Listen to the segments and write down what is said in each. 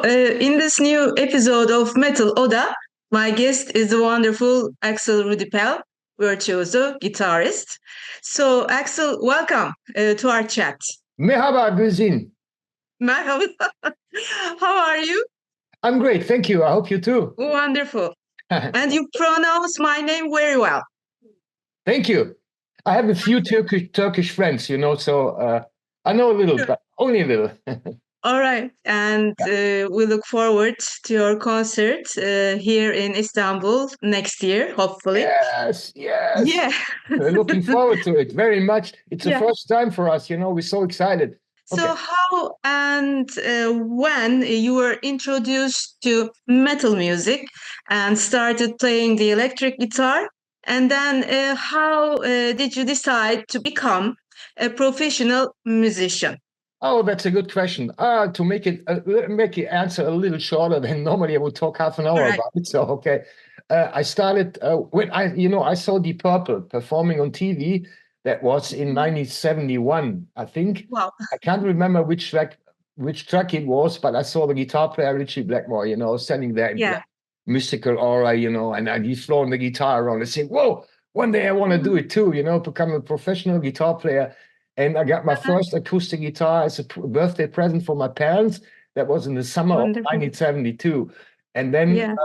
In this new episode of Metal Oda, my guest is the wonderful Axel Rudi Pell, virtuoso guitarist. So, Axel, welcome to our chat. Merhaba Gülzin. Merhaba. How are you? I'm great, thank you. I hope you too. Wonderful. And you pronounce my name very well. Thank you. I have a few Turkish friends, so I know a little, but only a little. All right. And we look forward to your concert here in Istanbul next year, hopefully. Yes. Yeah. We're looking forward to it very much. It's the first time for us, we're so excited. So how and when you were introduced to metal music and started playing the electric guitar, and then how did you decide to become a professional musician? Oh, that's a good question. To make it answer a little shorter than normally, I would talk half an hour about it. So, okay. I started when I saw Deep Purple performing on TV. That was in 1971, I think. Wow. I can't remember which track it was, but I saw the guitar player Richie Blackmore, standing there in black, mystical aura, and he's throwing the guitar around and saying, "Whoa, one day I want to do it too, become a professional guitar player." And I got my first acoustic guitar as a birthday present for my parents. That was in the summer of 1972. And then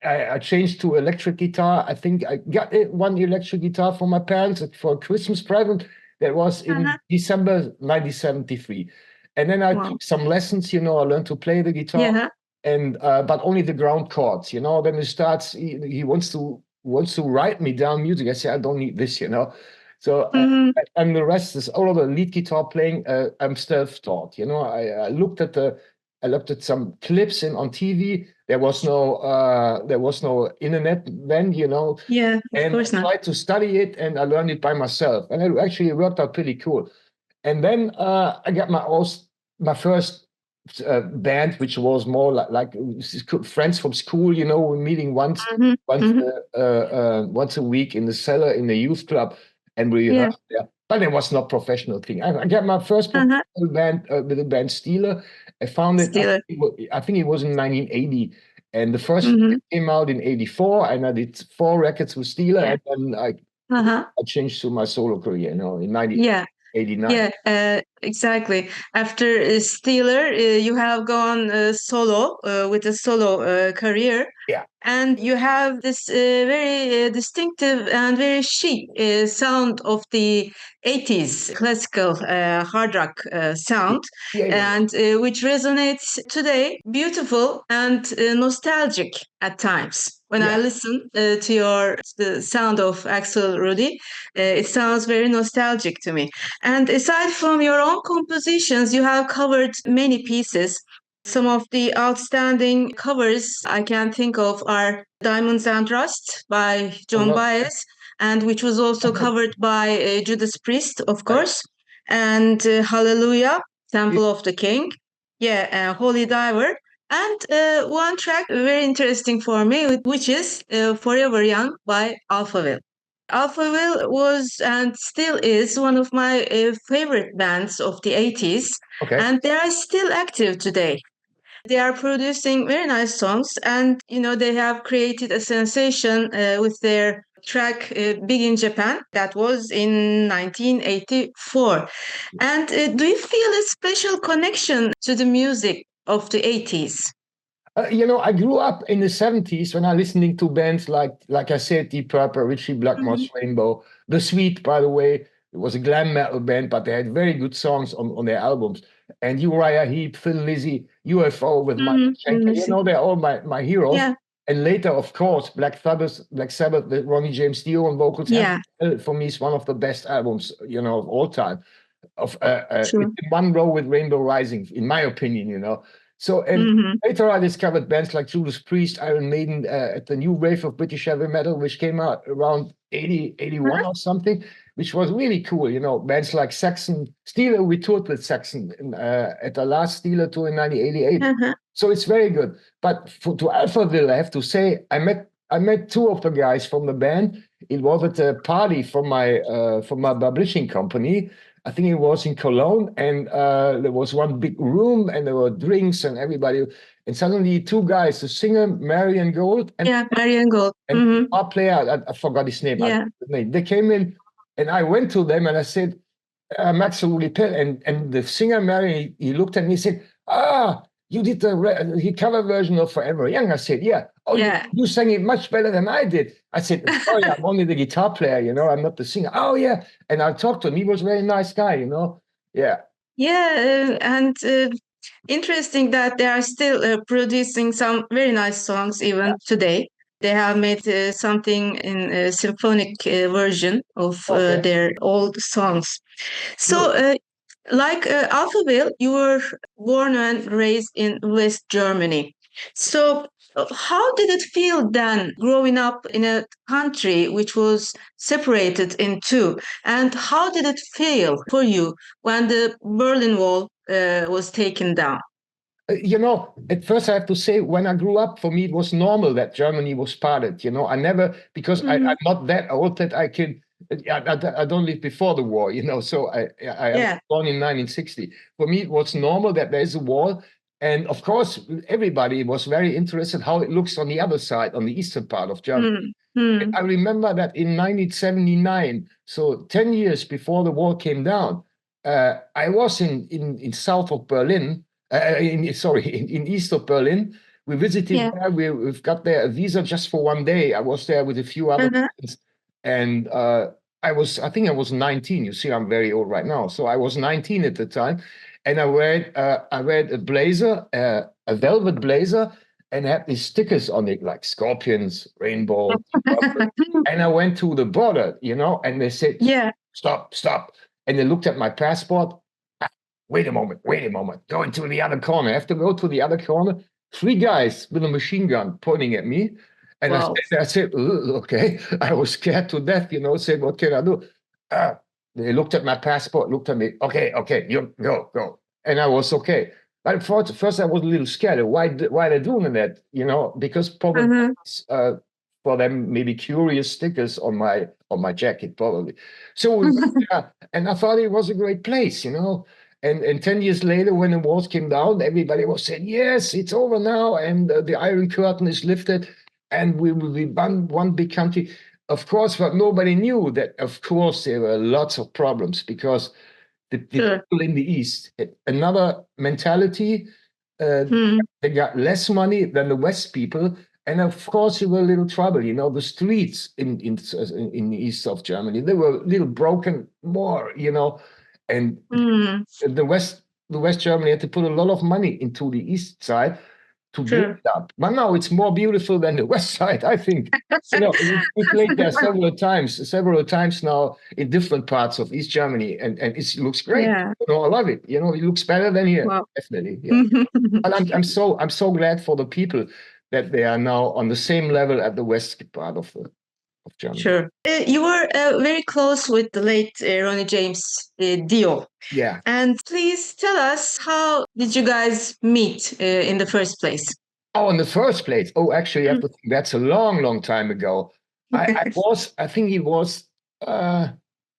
I changed to electric guitar. I think I got one electric guitar for my parents for a Christmas present. That was in December 1973. And then I took some lessons, I learned to play the guitar, and but only the ground chords, Then it starts, he wants to write me down music. I say, I don't need this, So, and the rest is all of the lead guitar playing. I'm self-taught. I looked at some clips on TV. There was no internet then. Yeah, of course I not. tried to study it, and I learned it by myself, and it actually worked out pretty cool. And then I got my first band, which was more like friends from school. We're meeting once a week in the cellar in the youth club. And we rehearsed there, but it was not professional thing. I got my first professional band with the band Steeler. I found it. I think it was in 1980, and the first came out in '84. And I did 4 records with Steeler, and then I changed to my solo career. In 1989. Yeah, exactly. After Steeler, you have gone solo with a solo career. Yeah. And you have this very distinctive and very chic sound of the 80s classical hard rock sound, and which resonates today, beautiful and nostalgic at times. When I listen to the sound of Axel Rudi, it sounds very nostalgic to me. And aside from your own compositions, you have covered many pieces. Some of the outstanding covers I can think of are Diamonds and Rust by John Baez, and which was also covered by Judas Priest, of course, and Hallelujah, Temple of the King, Holy Diver, and one track very interesting for me, which is Forever Young by Alphaville. Alphaville was and still is one of my favorite bands of the 80s, and they are still active today. They are producing very nice songs, and they have created a sensation with their track Big in Japan. That was in 1984. And do you feel a special connection to the music of the 80s? I grew up in the 70s when I listening to bands like I said, Deep Purple, Richie Blackmore's Rainbow, The Sweet, by the way. It was a glam metal band, but they had very good songs on their albums. And Uriah Heep, Thin Lizzy, UFO with Michael Schenker. They're all my heroes. Yeah. And later, of course, Black Sabbath with Ronnie James Dio on vocals. Yeah. And, for me, it's one of the best albums, of all time. In one row with Rainbow Rising, in my opinion, So, and later I discovered bands like Judas Priest, Iron Maiden, at the new wave of British heavy metal, which came out around 80, 81 or something, which was really cool. Bands like Saxon, Steeler, we toured with Saxon at the last Steeler tour in 1988. So it's very good. But to Alphaville, I have to say, I met 2 of the guys from the band. It was at a party from my publishing company. I think it was in Cologne, and there was one big room, and there were drinks and everybody. And suddenly two guys, the singer, Marian Gold, and Marian Gold. and our player, I forgot his name. They came in, and I went to them and I said, Axel Rudi Pell, and the singer Marian, he looked at me and said, you did the cover version of Forever Young. I said, yeah. Oh, yeah. You sang it much better than I did. I said, sorry, I'm only the guitar player, I'm not the singer. Oh, yeah. And I talked to him. He was a very nice guy, Yeah. Yeah, and interesting that they are still producing some very nice songs even today. They have made something in a symphonic version of their old songs. So, like Alphaville, you were born and raised in West Germany. So, how did it feel then growing up in a country which was separated in two? And how did it feel for you when the Berlin Wall was taken down? At first I have to say, when I grew up, for me, it was normal that Germany was parted. I never, because I'm not that old that I can, I don't live before the war, so I was born in 1960. For me, it was normal that there's a wall. And of course, everybody was very interested how it looks on the other side, on the eastern part of Germany. I remember that in 1979, so 10 years before the wall came down, I was in south of Berlin, in east of Berlin. We visited there. We've got there a visa just for one day. I was there with a few other friends, and I think I was 19. You see, I'm very old right now. So I was 19 at the time, and I wear a blazer, a velvet blazer, and had these stickers on it like scorpions, rainbow. And I went to the border, and they said, stop. And they looked at my passport. Wait a moment. Go into the other corner. I have to go to the other corner. 3 guys with a machine gun pointing at me. And I said, okay. I was scared to death, said, what can I do? They looked at my passport, looked at me. Okay, you go. And I was okay. But first I was a little scared. Why they doing that? Because probably for them, maybe curious stickers on my jacket, probably. So, and I thought it was a great place, And 10 years later, when the walls came down, everybody was saying, yes, it's over now, and the Iron Curtain is lifted, and we will be one big country. Of course, but nobody knew that, of course, there were lots of problems because the people in the East had another mentality. They got less money than the West people. And of course, there were a little trouble. The streets in the east of Germany, they were a little broken more, And the West Germany had to put a lot of money into the east side to build it up. But now it's more beautiful than the west side, I think. We played there several times now in different parts of East Germany, and it looks great. I love it. It looks better than here, definitely. Yeah. And I'm so glad for the people that they are now on the same level at the west part of Germany. Sure. You were very close with the late Ronnie James Dio. Yeah. And please tell us, how did you guys meet in the first place? Oh, in the first place? Oh, actually, I have to think that's a long, long time ago. I think he was at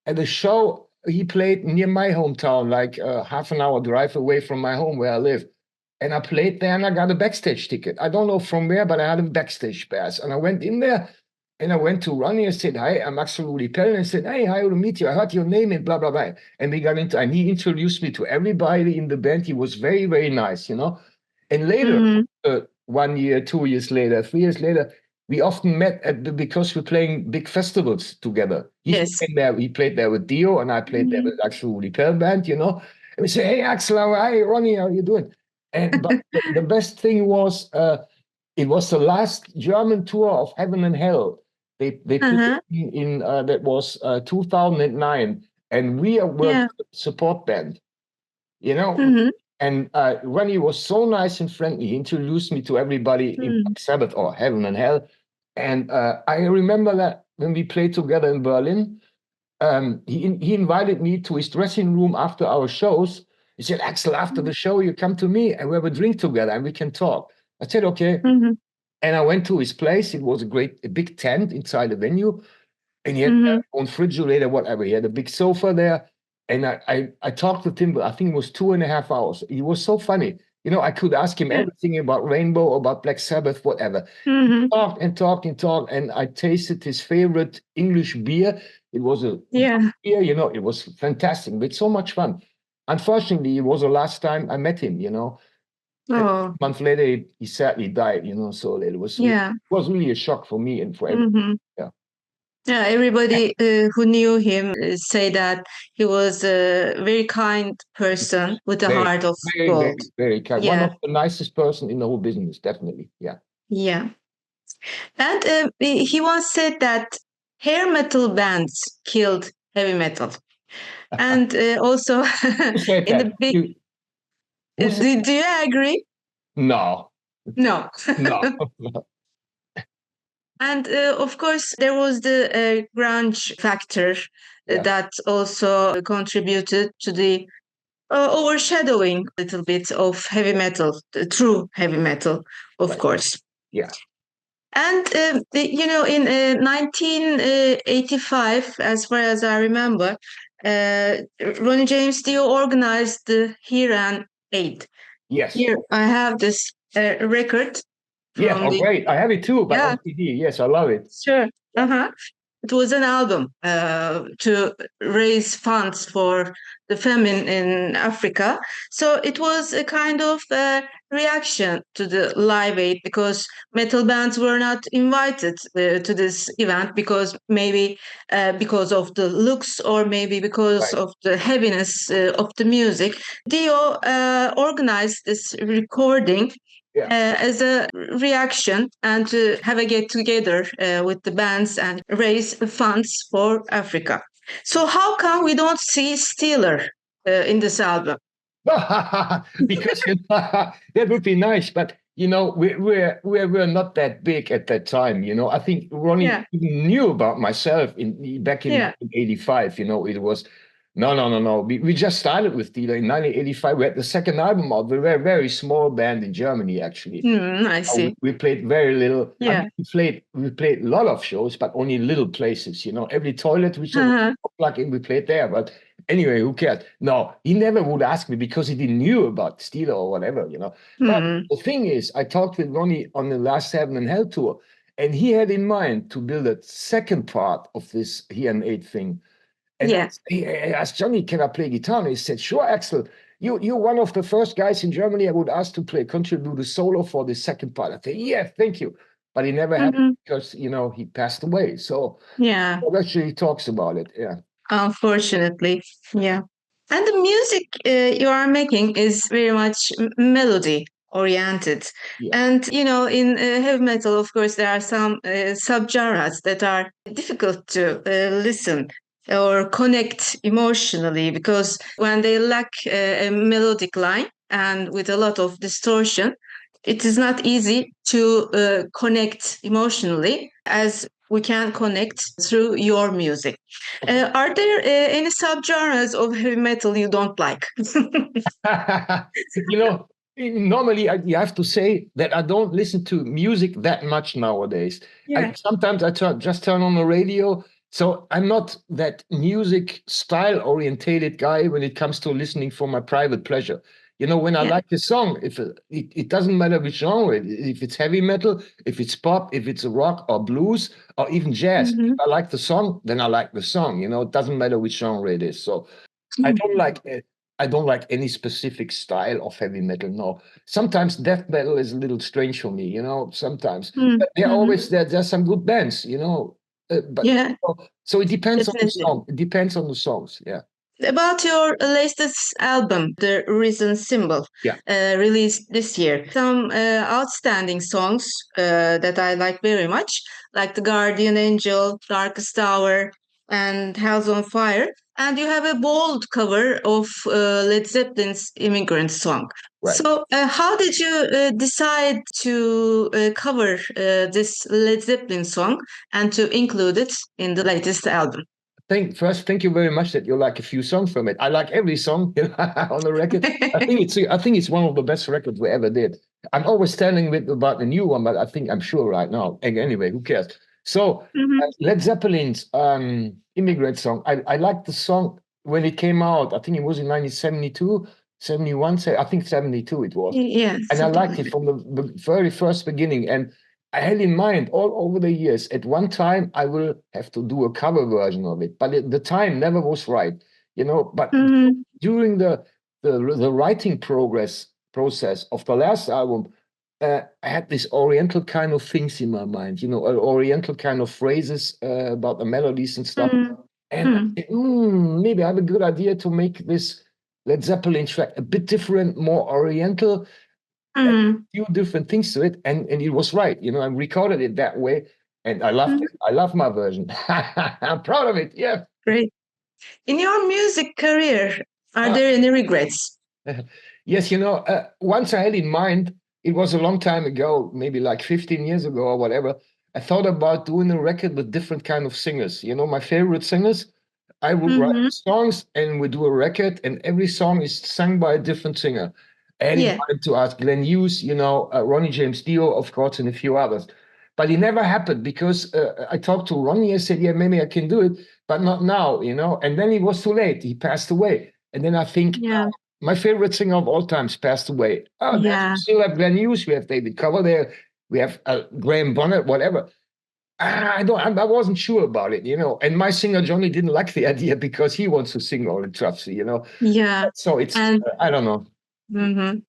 a show. He played near my hometown, like half an hour drive away from my home where I live. And I played there and I got a backstage ticket. I don't know from where, but I had a backstage pass. And I went in there and I went to Ronnie and said, hi, I'm Axel Rudi Pell. And I said, hey, how to meet you? I heard your name and blah, blah, blah. And we got into, and he introduced me to everybody in the band. He was very, very nice, And later, 1 year, 2 years later, 3 years later, we often met because we're playing big festivals together. He played there with Dio and I played there with Axel Rudi Pell band, And we say, hey, Axel, hi, Ronnie, how are you doing? But the best thing was, it was the last German tour of Heaven and Hell. They put it in that was 2009, and we were the support band, And Ronnie was so nice and friendly. He introduced me to everybody in Sabbath or Heaven and Hell. And I remember that when we played together in Berlin, he invited me to his dressing room after our shows. He said, Axel, after the show, you come to me and we have a drink together and we can talk. I said, okay. And I went to his place. It was a big tent inside the venue. And he had their own refrigerator, whatever. He had a big sofa there. And I talked to him, I think it was 2.5 hours. He was so funny. You know, I could ask him everything about Rainbow, about Black Sabbath, whatever. Talked and talked and talked, and I tasted his favorite English beer. It was a beer, you know, it was fantastic, but so much fun. Unfortunately, it was the last time I met him, you know. A month later, he sadly died, you know, so it was really a shock for me and for everyone. Yeah, everybody who knew him say that he was a very kind person with a heart of gold. Very kind. One of the nicest person in the whole business, definitely. Yeah. Yeah. And he once said that hair metal bands killed heavy metal. And also in the big... Do you agree? No. No. No. And of course, there was the grunge factor that also contributed to the overshadowing a little bit of heavy metal, the true heavy metal, of course. Yeah. And, you know, in 1985, as far as I remember, Ronnie James Dio organized the Hear and Aid. Yes. Here, I have this record. Yeah, great. I have it too, but on CD. Yes, I love it. Sure. It was an album to raise funds for the famine in Africa. So it was a kind of reaction to the Live Aid, because metal bands were not invited to this event because maybe because of the looks or maybe because of the heaviness of the music. Dio organized this recording as a reaction and to have a get together with the bands and raise funds for Africa. So how come we don't see Steeler in this album? Because that would be nice, but you know, we're not that big at that time. You know, I think Ronnie even knew about myself back in 85. You know, it was. No. We just started with Dio in 1985. We had the second album out. We were a very small band in Germany, actually. I see. We played very little. I mean, we played a lot of shows, but only little places. You know, every toilet we saw plug in, we played there. But anyway, who cares? No, he never would ask me because he didn't knew about Steeler or whatever. You know. But the thing is, I talked with Ronnie on the last Heaven and Hell tour, and he had in mind to build a second part of this Hear and Aid thing. And he asked Johnny, can I play guitar? And he said, sure, Axel. You're one of the first guys in Germany I would ask to contribute a solo for the second part. I said, yeah, thank you. But he never happened because, you know, he passed away. So actually he talks about it. Yeah. Unfortunately. Yeah. And the music you are making is very much melody oriented. And, you know, in heavy metal, of course, there are some subgenres that are difficult to listen or connect emotionally, because when they lack a melodic line and with a lot of distortion, it is not easy to connect emotionally as we can connect through your music. Are there any subgenres of heavy metal you don't like? You know, normally you have to say that I don't listen to music that much nowadays. Sometimes I just turn on the radio. So I'm not that music style orientated guy when it comes to listening for my private pleasure. You know, when I like a song, if it doesn't matter which genre, if it's heavy metal, if it's pop, if it's rock or blues or even jazz, if I like the song, then I like the song. You know, it doesn't matter which genre it is. So I don't like any specific style of heavy metal. No, sometimes death metal is a little strange for me. You know, sometimes but there's some good bands. You know. So it depends on the song. It depends on the songs. Yeah. About your latest album, The Risen Symbol, released this year, some outstanding songs that I like very much, like The Guardian Angel, Darkest Hour, and Hell's on Fire. And you have a bold cover of Led Zeppelin's Immigrant Song. Right. So how did you decide to cover this Led Zeppelin song and to include it in the latest album? Thank you very much that you like a few songs from it. I like every song on the record. I think it's one of the best records we ever did. I'm always telling about the new one, but I'm sure right now. Anyway, who cares? So Led Zeppelin's Immigrant Song. I liked the song when it came out. I think it was in 1972. 71, I think 72 it was. Yeah. And I liked it from the very first beginning. And I had in mind all over the years, at one time I will have to do a cover version of it. But the time never was right, But during the writing process of the last album, I had this Oriental kind of things in my mind, Oriental kind of phrases about the melodies and stuff. And I said, maybe I have a good idea to make this Led Zeppelin track a bit different, more Oriental, a few different things to it. And it was right, I recorded it that way. And I loved it. I love my version. I'm proud of it. Yeah. Great. In your music career, are there any regrets? Yes, once I had in mind, it was a long time ago, maybe like 15 years ago or whatever, I thought about doing a record with different kind of singers. My favorite singers, I would write songs and we do a record, and every song is sung by a different singer. And I wanted to ask Glenn Hughes, Ronnie James Dio, of course, and a few others. But it never happened because I talked to Ronnie. I said, yeah, maybe I can do it, but not now, And then it was too late. He passed away. And then I think my favorite singer of all times passed away. We still have Glenn Hughes. We have David Coverdale. We have Graham Bonnet, whatever. I wasn't sure about it, And my singer Johnny didn't like the idea because he wants to sing all the truffs, Yeah. So it's I don't know.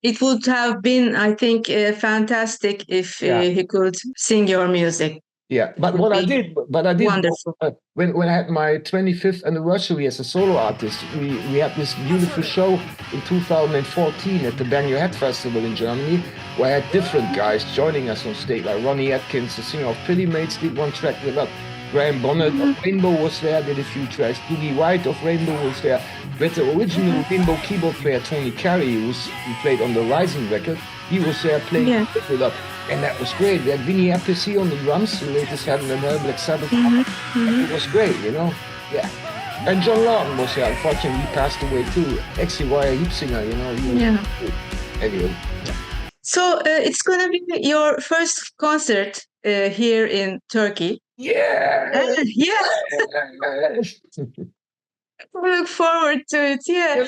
It would have been, I think, fantastic if he could sing your music. Yeah, but what I did, wonderful. When I had my 25th anniversary as a solo artist, we had this beautiful show in 2014 at the Bang Your Head Festival in Germany, where I had different guys joining us on stage, like Ronnie Atkins, the singer of Pretty Mates, did one track with us. Graham Bonnet of Rainbow was there, did a few tracks. Boogie White of Rainbow was there. With the original Rainbow keyboard player Tony Carey, who played on the Rising record, he was there playing with us. And that was great. We had Vinny Appice on the drums, the latest Heaven and Hell Black Sabbath. It was great, Yeah. And John Lawton was there. Unfortunately, he passed away too. XY hit singer, Anyway. So it's going to be your first concert here in Turkey. Yeah. Look forward to it. Yeah,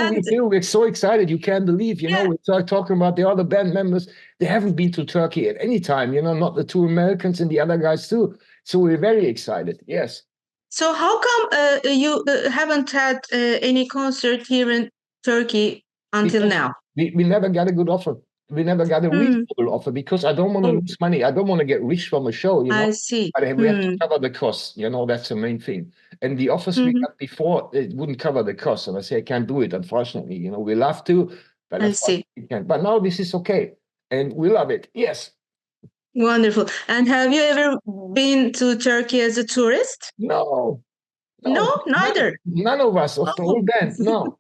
me too. We're so excited. You can't believe, we start talking about the other band members. They haven't been to Turkey at any time, not the two Americans and the other guys too. So we're very excited. Yes. So how come you haven't had any concert here in Turkey until now? We never got a good offer. We never got a reasonable offer because I don't want to lose money. I don't want to get rich from a show, I see. But we have to cover the costs, that's the main thing. And the offers we got before, it wouldn't cover the costs. And I say, I can't do it, unfortunately. We love to, but I see. We can't. But now this is okay. And we love it. Yes. Wonderful. And have you ever been to Turkey as a tourist? No, neither. None of us, of the whole band. No.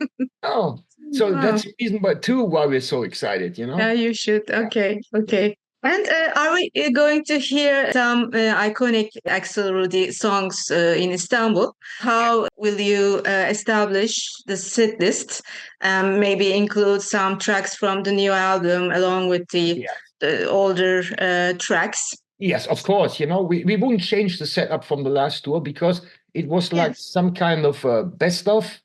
So that's reason two why we're so excited, Yeah, you should. Okay. And are we going to hear some iconic Axel Rudi songs in Istanbul? How will you establish the set list and maybe include some tracks from the new album along with the older tracks? Yes, of course. We wouldn't change the setup from the last tour because it was like some kind of best of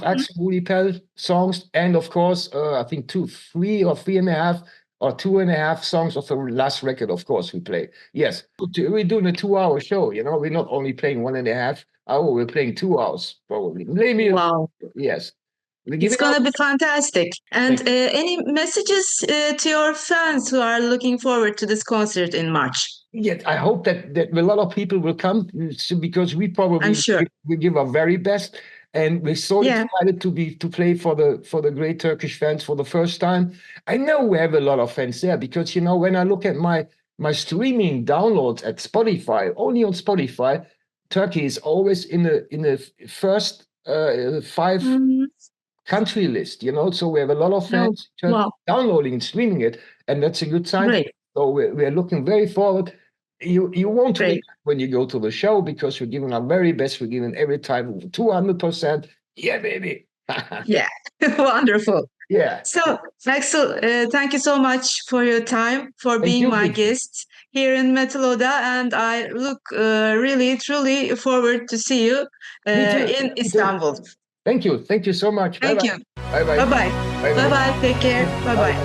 Axel Rudi Pell songs, and of course, I think 3 or 3.5 or 2.5 songs of the last record. Of course, we play. Yes, we're doing a 2-hour show. We're not only playing 1.5 hours; we're playing 2 hours probably. Wow! Yes, it's gonna be fantastic. And any messages to your fans who are looking forward to this concert in March? Yeah, I hope that a lot of people will come because we probably we give our very best. And we're so excited to play for the great Turkish fans for the first time. I know we have a lot of fans there because when I look at my streaming downloads at Spotify, only on Spotify, Turkey is always in the first 5 country list. So we have a lot of fans downloading and streaming it, and that's a good sign. Great. So we're looking very forward. You won't wait when you go to the show because we're giving our very best. We're giving every time 200%. Yeah, baby. Yeah, wonderful. Yeah. So, Axel, thank you so much for your time, for being my guest here in Metal Oda, and I look really, truly forward to see you in Istanbul. Thank you. Thank you so much. Thank Bye-bye. you. Bye bye. Bye bye. Bye Bye bye. bye. Take care. Bye bye.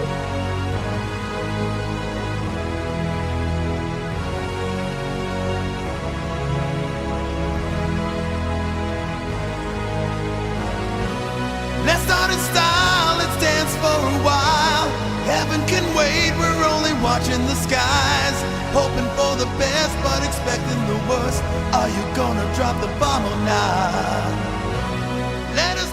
Let's start in style, let's dance for a while. Heaven can wait, we're only watching the skies. Hoping for the best, but expecting the worst. Are you gonna drop the bomb or not? Let us